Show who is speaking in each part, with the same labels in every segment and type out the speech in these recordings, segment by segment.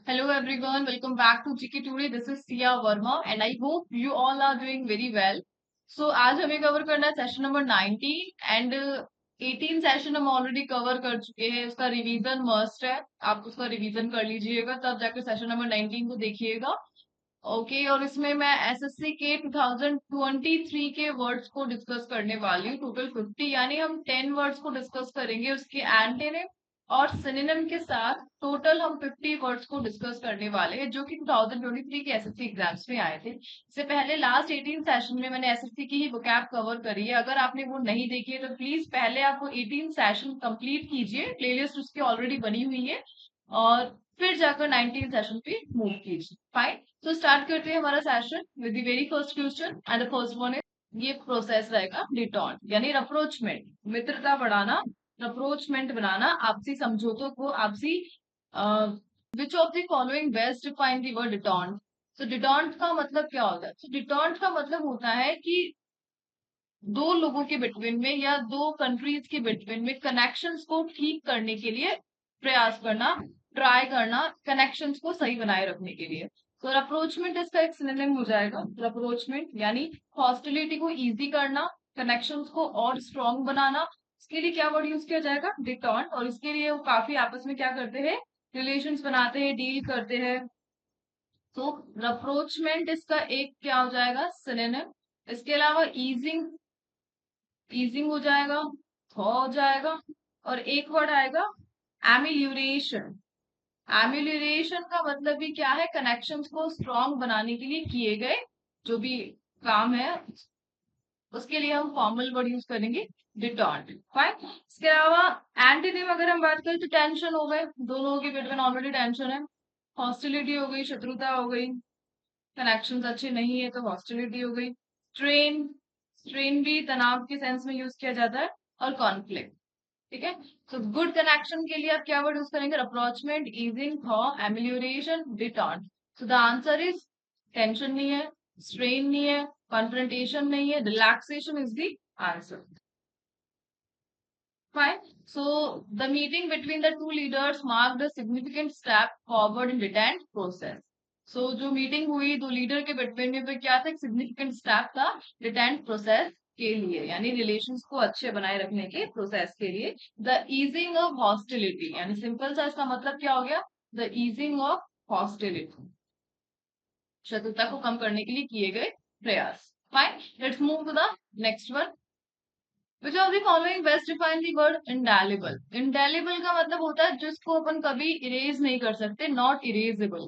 Speaker 1: Hello everyone, welcome back to GK Today. This is Sia Verma and I hope you all are doing very well. So आज हमें cover करना है session number 19 and 18 session हम already cover कर चुके हैं. उसका revision must है. आप उसका रिवीजन कर लीजिएगा तब जाकर सेशन नंबर 19 को देखिएगा. ओके और इसमें मैं एसएससी के 2023 के वर्ड्स को डिस्कस करने वाली हूँ. टोटल 50 यानी हम 10 वर्ड्स को डिस्कस करेंगे. उसके एंटोनिम और सिनोनिम के साथ टोटल हम 50 वर्ड्स को डिस्कस करने वाले हैं जो कि 2023 के एसएससी एग्जाम्स में आए थे. इससे पहले लास्ट 18 सेशन में मैंने एसएससी की ही वोकैब कवर करी है. अगर आपने वो नहीं देखी है तो प्लीज पहले आप वो 18 सेशन कंप्लीट कीजिए. प्लेलिस्ट उसकी ऑलरेडी बनी हुई है और फिर जाकर 19 सेशन पे मूव कीजिए. फाइन. तो स्टार्ट करते हैं हमारा session with the very first question and the first one is ये प्रोसेस रहेगा डिटॉन्ट यानी अप्रोचमेंट. मित्रता बढ़ाना, अप्रोचमेंट बनाना, आपसी समझौतों को आपसी. Which of the following best define the word detente. तो डिटॉन्ट का मतलब क्या होता है? तो डिटॉन्ट का मतलब होता है कि दो लोगों के बिटवीन में या दो कंट्रीज के बिटवीन में कनेक्शंस को ठीक करने के लिए प्रयास करना, ट्राई करना, कनेक्शंस को सही बनाए रखने के लिए. तो अप्रोचमेंट इसका एक सिनोनिम हो जाएगा. अप्रोचमेंट यानी हॉस्टिलिटी को इजी करना, कनेक्शंस को और स्ट्रॉन्ग बनाना. इसके लिए क्या वर्ड यूज किया जाएगा? डिटॉन्ट. और इसके लिए वो काफी आपस में क्या करते हैं? रिलेशंस बनाते हैं, डील करते हैं. तो अप्रोचमेंट इसका एक क्या हो जाएगा? सिनोनिम. इसके अलावा ईजिंग, ईजिंग हो जाएगा, हो जाएगा. और एक वर्ड आएगा एमिल्यूरेशन. एमिल्यूरेशन का मतलब भी क्या है? कनेक्शंस को स्ट्रॉन्ग बनाने के लिए किए गए जो भी काम है उसके लिए हम फॉर्मल वर्ड यूज करेंगे डिटॉन्ट. फाइन. इसके अलावा एंटीनिम अगर हम बात करें तो टेंशन हो गए. दोनों के बिटवीन ऑलरेडी टेंशन है. हॉस्टिलिटी हो गई, शत्रुता हो गई. कनेक्शंस अच्छे नहीं है तो हॉस्टिलिटी हो गई. स्ट्रेन, स्ट्रेन भी तनाव के सेंस में यूज किया जाता है. और कॉन्फ्लिक्ट. ठीक है. तो गुड कनेक्शन के लिए आप क्या वर्ड यूज करेंगे? Rapprochement, easing, thaw, amelioration, detente. So the answer is tension नहीं है, स्ट्रेन नहीं है, कॉन्फ्रंटेशन नहीं है, relaxation is the answer. Fine. So the meeting between the two leaders marked a significant step forward in detent process. So जो meeting हुई दो leader के बिटवीन में पे क्या था? एक सिग्निफिकेंट स्टेप था डिटेंट प्रोसेस के लिए यानी रिलेशंस को अच्छे बनाए रखने के प्रोसेस के लिए. द ईजिंग ऑफ हॉस्टिलिटी यानी सिंपल सा इसका मतलब क्या हो गया? द ईजिंग ऑफ हॉस्टिलिटी, शत्रुता को कम करने के लिए किए गए प्रयास. Fine. Let's move to the next one. Which of the following best define the word indelible? Indelible का मतलब होता है जिसको अपन कभी इरेज नहीं कर सकते, नॉट इरेजेबल.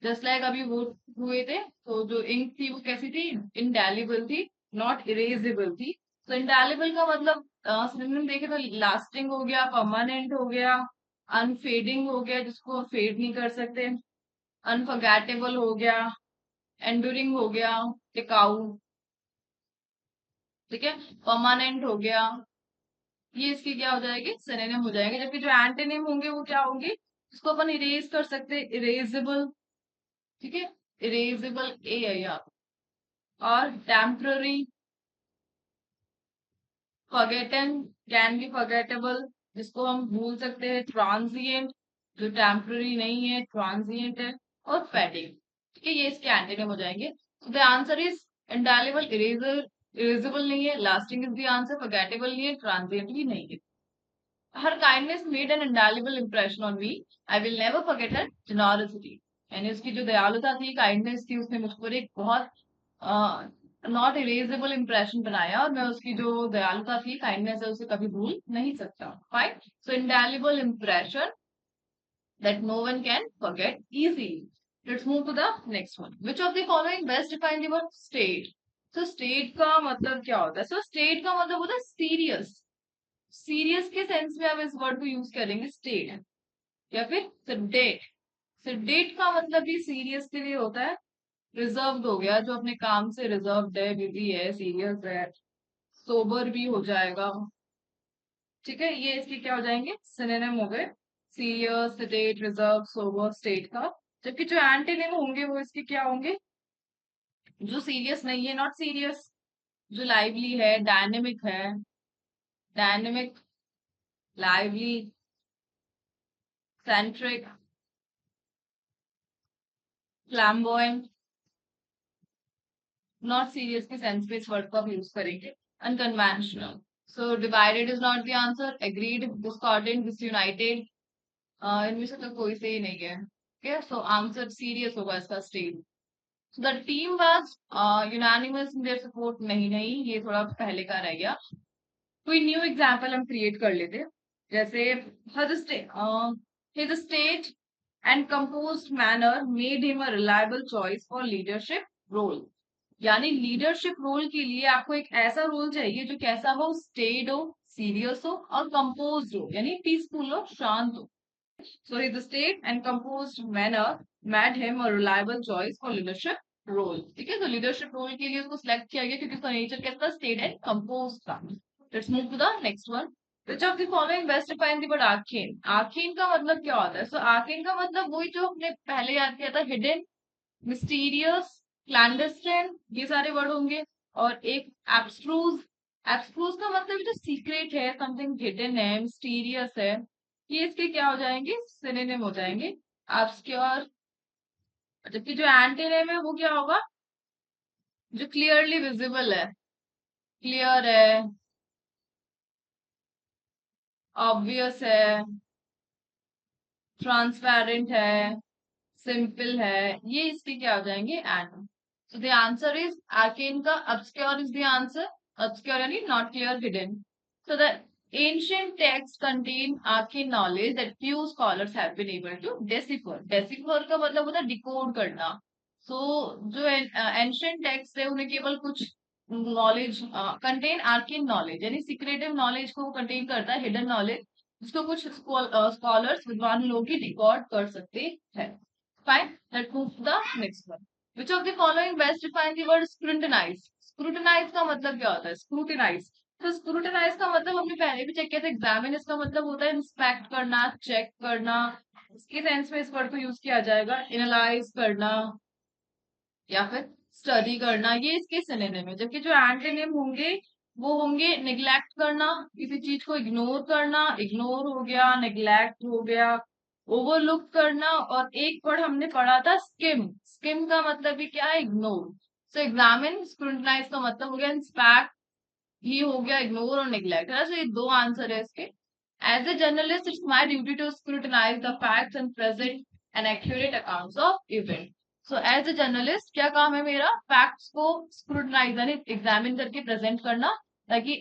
Speaker 1: जस्ट लाइक अभी वो हुए थे तो जो इंक थी वो कैसी थी? इंडेलिबल थी, नॉट इरेजेबल थी. तो इंडेलिबल का मतलब सिनोनिम देखे तो लास्टिंग हो गया, परमानेंट हो गया, अनफेडिंग हो गया जिसको फेड नहीं कर सकते, अनफॉरगेटेबल हो गया, एंडुरिंग हो गया, टिकाऊ. ठीक है. परमानेंट हो गया. ये इसके क्या हो जाएंगे? सिनोनिम हो जाएंगे. जबकि जो एंटोनिम होंगे वो क्या होंगे? इसको अपन इरेज कर सकते हैं, इरेजेबल. ठीक है. इरेजेबल ए है यहाँ. और temporary, forgotten, can be forgettable जिसको हम भूल सकते हैं, ट्रांजिएंट जो टेम्पररी नहीं है, ट्रांजिएंट है. और फैटिग. ठीक है. ये इसके एंटोनिम हो जाएंगे. तो the answer is indelible, eraser, erasable नहीं है, lasting is the answer, forgettable नहीं है, ट्रांजिएंट भी नहीं है. Her kindness made an indelible impression on me. I will never forget her generosity. यानी उसकी जो दयालुता थी, काइंडनेस थी, उसने मुझ पर एक बहुत नॉट इरेजेबल इम्प्रेशन बनाया और मैं उसकी जो दयालुता थी, काइंडनेस है, उसे कभी भूल नहीं सकता. Fine. So indelible impression that no one can forget easily. Let's move to the next one. Which of the following best define the word state? So state का मतलब क्या होता है? So state का मतलब होता है सीरियस. सीरियस के सेंस में हम इस वर्ड को यूज करेंगे स्टेट या फिर सेडेट. सेडेट का मतलब भी सीरियस के लिए होता है. रिजर्व्ड हो गया जो अपने काम से रिजर्व्ड है, बिजी है, सीरियस है. सोबर भी हो जाएगा. ठीक है. ये इसके क्या हो जाएंगे? सिनोनिम हो गए. Serious, sedate, reserve, sober, state का. जबकि जो एंटीनिम होंगे वो इसके क्या होंगे? जो सीरियस नहीं है, नॉट सीरियस. जो लाइवली है, डायनेमिक है, dynamic, lively, centric, flamboyant, not serious के सेंस में इस वर्ड को आप यूज करेंगे। Unconventional, so divided is not the answer. Agreed, discordant, disunited, इनमें से तो कोई सही नहीं है। ओके, सो आंसर सीरियस होगा इसका state. So the team was unanimous in their support. नहीं नहीं, ये थोड़ा पहले का रह गया। कोई न्यू एग्जाम्पल हम क्रिएट कर लेते हैं। जैसे his state and composed manner made him a reliable choice for leadership role। यानी लीडरशिप रोल के लिए आपको एक ऐसा रोल चाहिए जो कैसा हो, स्टेड हो, सीरियस हो और कंपोज हो, यानी पीसफुल हो, शांत हो। सो his state and composed manner made him a reliable choice for leadership role। ठीक है, तो लीडरशिप रोल के लिए उसको सिलेक्ट किया गया क्योंकि उसका नेचर कैसा, स्टेड एंड कंपोज था। Let's move to the next one. Which of the following best define the word arcane. Arcane का मतलब क्या होता है? सो आर्केन का मतलब वही जो हमने पहले याद किया था, हिडन, मिस्टीरियस, क्लैंडस्टाइन, ये सारे वर्ड होंगे। और एक एब्स्ट्रूज। एब्स्ट्रूज का मतलब जो सीक्रेट है, समथिंग हिडन है, मिस्टीरियस है, ये इसके क्या हो जाएंगे, सिनोनिम हो जाएंगे। ऑब्सक्योर। जबकि जो एंटोनिम है वो क्या होगा, जो क्लियरली विजिबल है, क्लियर है, ऑब्वियस है, ट्रांसपेरेंट है, सिंपल है, ये इसके क्या हो जाएंगे, and. So the answer is arcane का obscure is the answer. Obscure यानी not clear, hidden. So the ancient texts contain arcane knowledge that few scholars have been able to decipher। decipher का मतलब होता है डिकोड करना। सो जो ancient text है उन्हें केवल कुछ नॉलेज कंटेन आर्केन नॉलेज, यानी सीक्रेटिव नॉलेज को कंटेन करता है, हिडन नॉलेज, जिसको कुछ स्कॉलर्स, विद्वान लोग ही रिकॉर्ड कर सकते हैं। Fine, let's move to the next one. Which of the following best define the word scrutinise. Scrutinise का मतलब क्या होता है? स्क्रूटिनाइज, तो स्क्रूटनाइज का मतलब हमने पहले भी चेक किया था। एग्जामिन इसका मतलब होता है इंस्पेक्ट करना, चेक करना। इसके सेंस में इस वर्ड को यूज किया जाएगा, एनालाइज करना या फिर स्टडी करना, ये इसके सिनोनिम है। जबकि जो एंटोनिम होंगे वो होंगे निग्लेक्ट करना, किसी चीज को इग्नोर करना, इग्नोर हो गया, निग्लेक्ट हो गया, ओवरलुक करना। और एक वर्ड हमने पढ़ा था स्किम। स्किम का मतलब भी क्या है, इग्नोर। सो एग्जामिन, स्क्रूटनाइज का मतलब हो गया इंस्पेक्ट, ये हो गया इग्नोर और निग्लेक्ट है। सो ये दो आंसर है इसके। As a journalist it's my duty to scrutinise the facts and present an accurate accounts of event. So as a journalist क्या काम है मेरा, फैक्ट्स को स्क्रूटनाइज यानी एग्जामिन करके प्रेजेंट करना, ताकि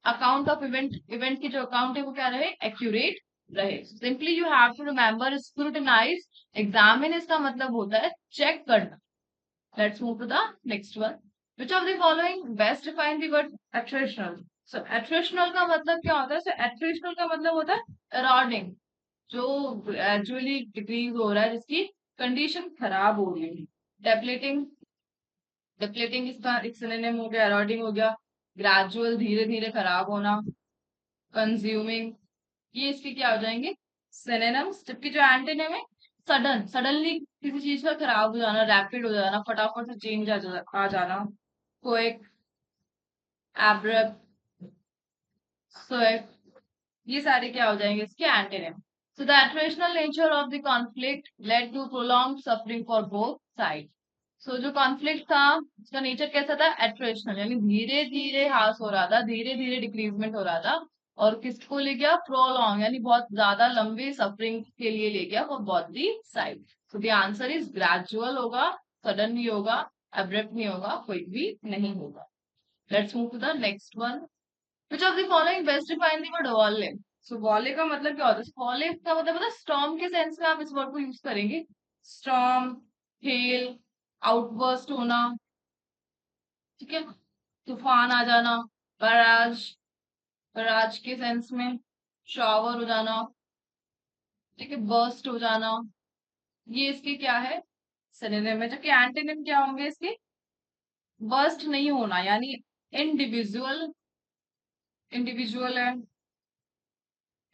Speaker 1: अकाउंट ऑफ इवेंट, इवेंट की जो अकाउंट है वो क्या रहे, एक्यूरेट रहे। Simply you have to remember scrutinise, examine इसका मतलब होता है चेक करना। Let's move to the next one. Which of the following best define the word attritional? So attritional का मतलब क्या होता है? So attritional का मतलब होता है eroding, जो gradually decrease हो रहा है, जिसकी कंडीशन खराब हो रही है। Depleting, depleting इसका एक synonym हो गया, eroding हो गया, gradual धीरे धीरे खराब होना। Consuming, ये इसके क्या हो जाएंगे, synonyms। जबकि जो एंटोनिम है, सडन, सडनली किसी चीज का खराब हो जाना, रैपिड हो जाना, फटाफट से चेंज आ जाना। क्विक, एब्रप्ट, स्विफ्ट, ये सारे क्या हो जाएंगे इसके antonym. So the attritional nature of the conflict led to prolong suffering for both side. So जो कॉन्फ्लिक्ट था उसका नेचर कैसा था, एट्रेशनल, यानी धीरे धीरे हास हो रहा था, धीरे धीरे डिक्रीजमेंट हो रहा था। और किसको ले गया, प्रोलॉन्ग, यानी बहुत ज्यादा लंबी सफरिंग के लिए ले गया for both the side. So the answer is gradual होगा, सडन नहीं होगा, अब्रप्ट नहीं होगा, क्विक भी नहीं होगा। Let's move to the next one. Which of the following best define the word volley? So volley का मतलब क्या होता है? volley का मतलब होता है storm के सेंस में आप इस वर्ड को यूज करेंगे। storm, hail, outburst होना, ठीक है, तूफान आ जाना, barrage, barrage के सेंस में shower हो जाना, ठीक है, burst हो जाना, ये इसके क्या है, सिनोनिम है। जबकि एंटोनिम क्या होंगे इसके, burst नहीं होना, यानी इंडिविजुअल, इंडिविजुअल है,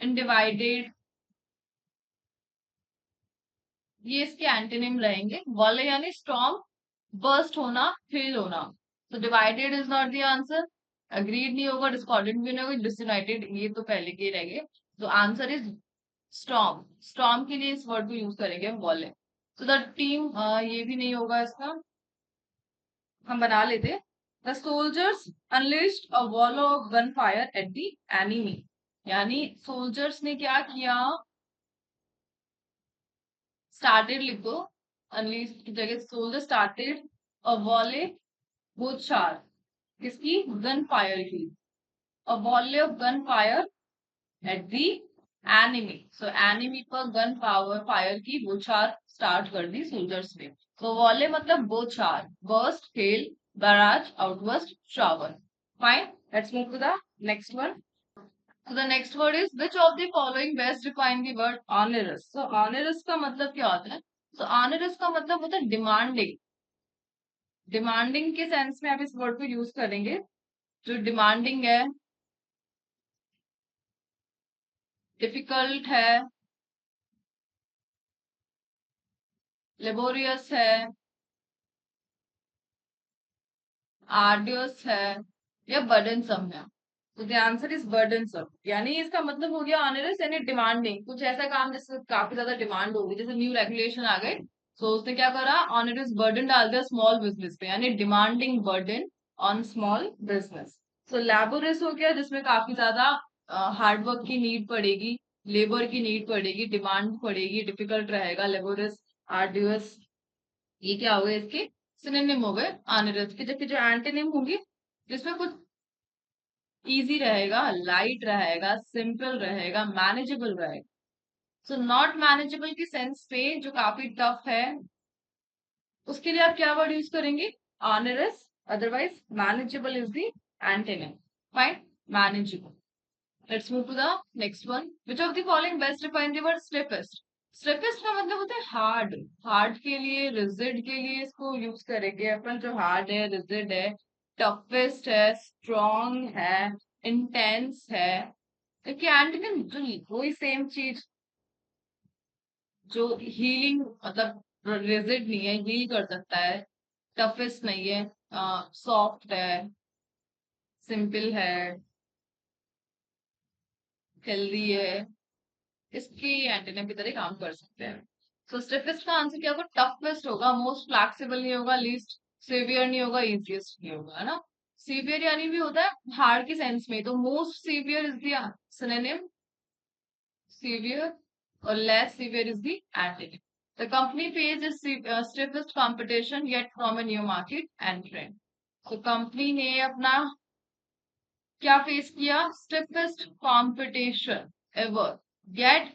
Speaker 1: अनडिवाइडेड, ये इसके एंटोनिम रहेंगे। वॉले यानी स्टॉर्म, बर्स्ट होना, फेल होना। तो divided is not the answer, agreed नहीं होगा, डिस्कॉर्डेंट भी नहीं होगा, डिसयूनाइटेड ये तो पहले के ही रह गए। तो आंसर इज स्टॉर्म। स्टॉर्म के लिए इस वर्ड को यूज करेंगे वॉले। So the team ये भी नहीं होगा इसका, हम बना लेते। The soldiers unleashed a volley of gun fire at the enemy, यानी सोल्जर्स ने क्या किया, स्टार्टेड लिख दो, अनलिस्ड की जगह सोल्जर स्टार्टेड अ वॉले, वो चार किसकी, गन फायर की, a volley of gun fire at the enemy, so enemy पर गन पावर फायर की बौछार स्टार्ट कर दी सोल्जर्स ने। तो वॉले मतलब बौछार, burst hail barrage outburst shower. Fine, let's move to the next one. So the next word is which of the following best define the word onerous? So onerous का मतलब क्या होता है? So onerous का मतलब होता है डिमांडिंग। डिमांडिंग के सेंस में आप इस वर्ड को यूज करेंगे। जो डिमांडिंग है, डिफिकल्ट है, लेबोरियस है, आर्डियस है, या बर्डनसम है। तो द आंसर इज बर्डनसम, यानी इसका मतलब हो गया ऑनरस यानी डिमांडिंग, कुछ ऐसा काम जिससे काफी ज्यादा डिमांड होगी, जैसे न्यू रेगुलेशन आ गए, तो उसने क्या करा, ऑनरस बर्डन डाल दिया स्मॉल बिजनेस पे, यानी demanding burden on small business. So laborious हो गया जिसमें काफी ज्यादा हार्डवर्क की नीड पड़ेगी, लेबर की नीड पड़ेगी, डिमांड पड़ेगी, डिफिकल्ट रहेगा, लेबोरस, आर्ड्यूअस, ये क्या हो गए इसके सिनोनिम हो गए ऑनरस के। जबकि जो एंटोनिम होंगे जिसमें कुछ इजी रहेगा, लाइट रहेगा, सिंपल रहेगा, मैनेजेबल रहेगा। सो नॉट मैनेजेबल की सेंस पे जो काफी टफ है, उसके लिए आप क्या वर्ड यूज करेंगे, onerous, otherwise manageable is the antonym. Fine, manageable. Let's move to the next one. Which of the following best define the word stiffest? Stiffest का मतलब होता है हार्ड। हार्ड के लिए, रिजिड के लिए इसको यूज करेंगे अपन, जो हार्ड है, रिजिड है, टफेस्ट है, स्ट्रॉन्ग है, इंटेंस है। क्योंकि एंटोनिम जो वही सेम चीज, जो हीलिंग मतलब रिजिड नहीं है, हील कर सकता है, टफेस्ट नहीं है, सॉफ्ट है, सिंपल है, हेल्दी है, इसकी एंटीना की तरह काम कर सकते हैं। सो स्टिफेस्ट का आंसर क्या होगा, टफेस्ट होगा, मोस्ट फ्लैक्सिबल नहीं होगा, लीस्ट सीवियर नहीं होगा, इजिएस्ट नहीं होगा, है ना। सीवियर यानी भी होता है हार्ड के सेंस में, तो most severe is the synonym severe, और less severe is the antonym. The company faces stiffest competition yet from a new market entrant. तो कंपनी ने अपना क्या फेस किया, stiffest competition ever, get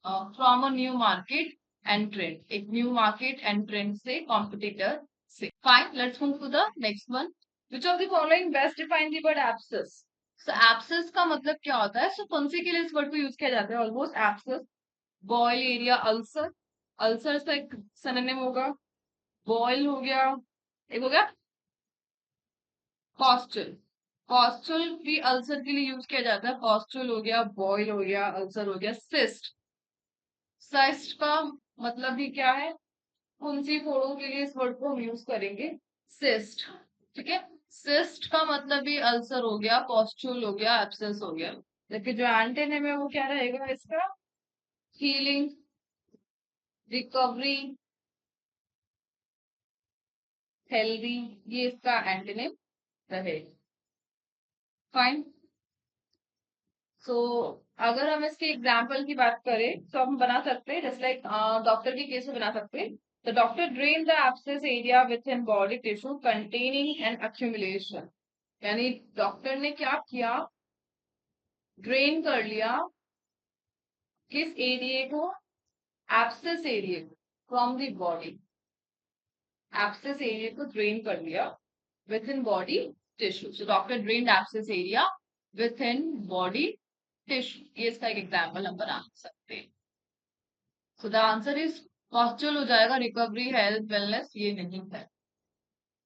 Speaker 1: from a new market entrant, एक new market entrant से, competitor से। Fine, let's move to the next one. Which of the following best define the word abscess? So abscess का मतलब क्या होता है, सो फुंसी के लिए इस वर्ड को यूज किया जाता है almost. Abscess, boil area, ulcer, ulcer का एक सिनोनिम होगा, बॉयल हो गया, एक हो गया पॉस्चल, पॉस्चल भी अल्सर के लिए यूज किया जाता है, पॉस्चल हो गया, बॉयल हो गया, अल्सर हो गया। सिस्ट, सिस्ट का मतलब भी क्या है, फुंसी फोड़ों के लिए इस वर्ड को हम यूज करेंगे, सिस्ट। ठीक है, सिस्ट का मतलब भी अल्सर हो गया, पॉस्चुल हो गया, एब्सेस हो गया। लेकिन जो एंटेनिम है वो क्या रहेगा इसका, हीलिंग, रिकवरी, हेल्दी, ये इसका एंटेनिम रहेगा। फाइन। सो अगर हम इसके एग्जाम्पल की बात करें तो हम बना सकते हैं, जैसे लाइक डॉक्टर के केस में बना सकते हैं। The doctor drain the abscess area with in body tissue containing N accumulation, यानी डॉक्टर ने क्या किया, ड्रेन कर लिया किस एरिया को, एब्सेस एरिया को, from the body, abscess area को ड्रेन कर लिया with in body tissue. So doctor drain abscess area with in body tissue, ये इसका एक एग्जाम्पल हम बना सकते हैं। सो द आंसर इज पॉस्चुअल हो जाएगा, रिकवरी, हेल्थ, वेलनेस ये नहीं है।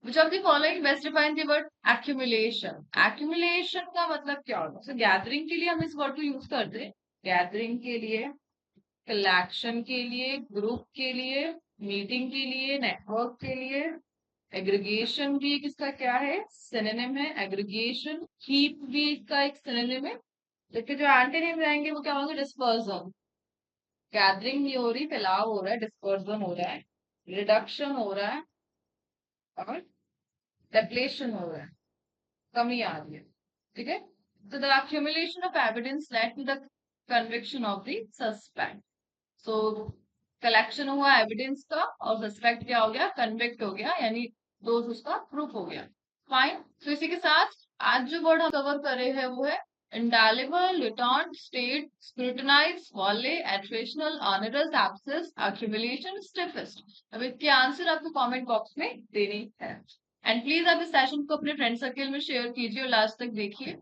Speaker 1: विच of the following best define the word accumulation? Accumulation का मतलब क्या होता है, सो गैदरिंग के लिए हम इस वर्ड को यूज करते हैं, गैदरिंग के लिए, कलेक्शन के लिए, ग्रुप के लिए, मीटिंग के लिए, नेटवर्क के लिए। एग्रीगेशन भी किसका क्या है, सिनोनिम है, एग्रीगेशन। हीप भी इसका एक सिनोनिम है। लेकिन जो एंटोनिम रहेंगे वो क्या होंगे, डिस्पर्जन, गैदरिंग नहीं हो रही, फैलाव हो रहा है, डिस्पर्जन हो रहा है, रिडक्शन हो रहा है और डेप्लेशन हो रहा है, कमी आ रही है। ठीक है, तो the accumulation of evidence led to the conviction of the suspect. So collection हुआ एविडेंस का और सस्पेक्ट क्या हो गया, कन्विक्ट हो गया, यानी दोष उसका प्रूफ हो गया। फाइन, तो इसी के साथ आज जो वर्ड हम कवर कर रहे हैं वो है indelible, detente, state, scrutinize, volley, attritional, onerous, abyss, accumulation, stiffest. अब इसके आंसर आपको कमेंट बॉक्स में देनी है। एंड प्लीज आप इस सेशन को अपने फ्रेंड सर्कल में शेयर कीजिए और लास्ट तक देखिए।